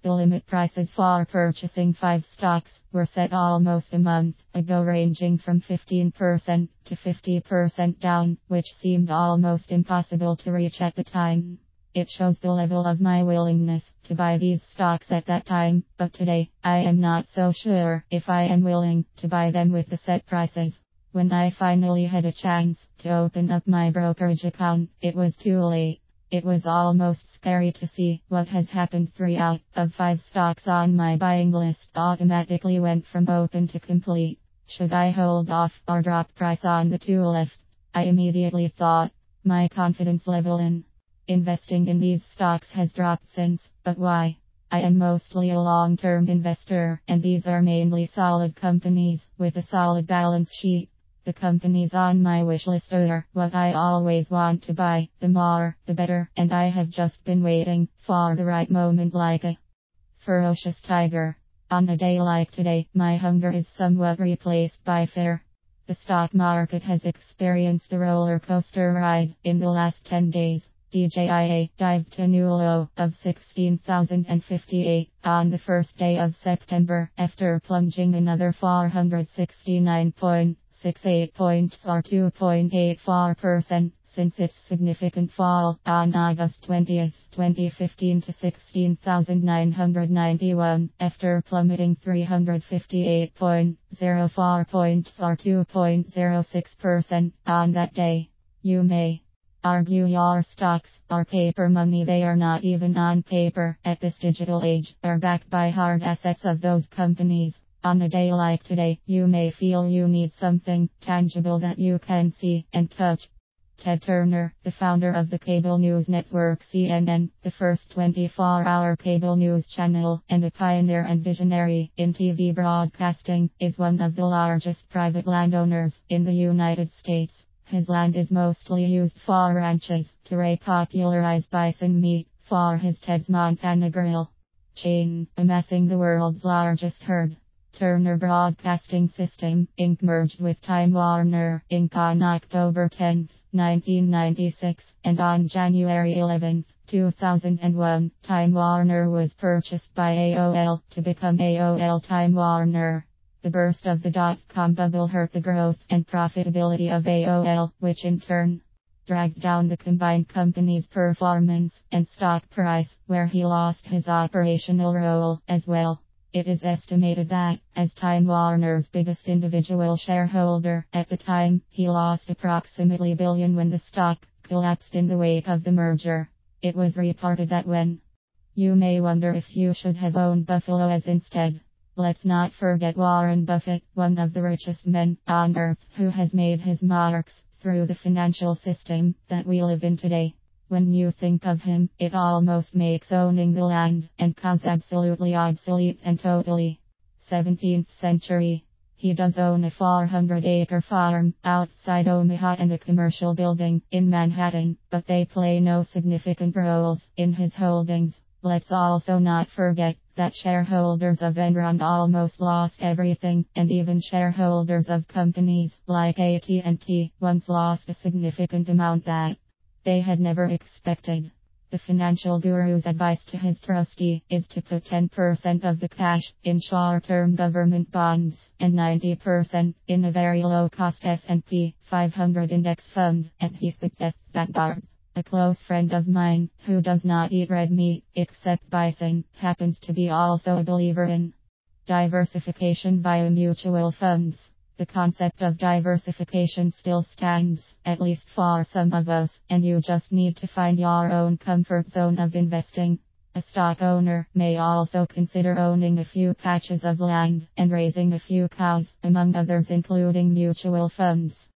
The limit prices for purchasing 5 stocks were set almost a month ago, ranging from 15% to 50% down, which seemed almost impossible to reach at the time. It shows the level of my willingness to buy these stocks at that time, but today, I am not so sure if I am willing to buy them with the set prices. When I finally had a chance to open up my brokerage account, it was too late. It was almost scary to see what has happened. 3 out of 5 stocks on my buying list automatically went from open to complete. Should I hold off or drop price on the 2 left? I immediately thought. My confidence level in investing in these stocks has dropped since, but why? I am mostly a long-term investor, and these are mainly solid companies with a solid balance sheet. The companies on my wish list are what I always want to buy. The more, the better, and I have just been waiting for the right moment like a ferocious tiger. On a day like today, my hunger is somewhat replaced by fear. The stock market has experienced a roller coaster ride in the last 10 days. DJIA dived to a new low of 16,058 on the first day of September after plunging another 469.68 points or 2.84% since its significant fall on August 20, 2015 to 16,991 after plummeting 358.04 points or 2.06% on that day. You may argue your stocks are paper money. They are not even on paper at this digital age, are backed by hard assets of those companies. On a day like today, you may feel you need something tangible that you can see and touch. Ted Turner, the founder of the cable news network CNN, the first 24-hour cable news channel, and a pioneer and visionary in TV broadcasting, is one of the largest private landowners in the United States. His land is mostly used for ranches to repopularize bison meat for his Ted's Montana Grill chain, amassing the world's largest herd. Turner Broadcasting System, Inc. merged with Time Warner, Inc. on October 10, 1996, and on January 11, 2001, Time Warner was purchased by AOL to become AOL Time Warner. The burst of the dot-com bubble hurt the growth and profitability of AOL, which in turn dragged down the combined company's performance and stock price, where he lost his operational role as well. It is estimated that, as Time Warner's biggest individual shareholder at the time, he lost approximately $1 billion when the stock collapsed in the wake of the merger. It was reported that when you may wonder if you should have owned Buffalo as instead. Let's not forget Warren Buffett, one of the richest men on earth, who has made his marks through the financial system that we live in today. When you think of him, it almost makes owning the land and cause absolutely obsolete and totally 17th century. He does own a 400-acre farm outside Omaha and a commercial building in Manhattan, but they play no significant roles in his holdings. Let's also not forget that shareholders of Enron almost lost everything, and even shareholders of companies like AT&T once lost a significant amount that they had never expected. The financial guru's advice to his trustee is to put 10% of the cash in short-term government bonds and 90% in a very low-cost S&P 500 index fund, and he suggests that Bart, a close friend of mine, who does not eat red meat except bison, happens to be also a believer in diversification via mutual funds. The concept of diversification still stands, at least for some of us, and you just need to find your own comfort zone of investing. A stock owner may also consider owning a few patches of land and raising a few cows, among others including mutual funds.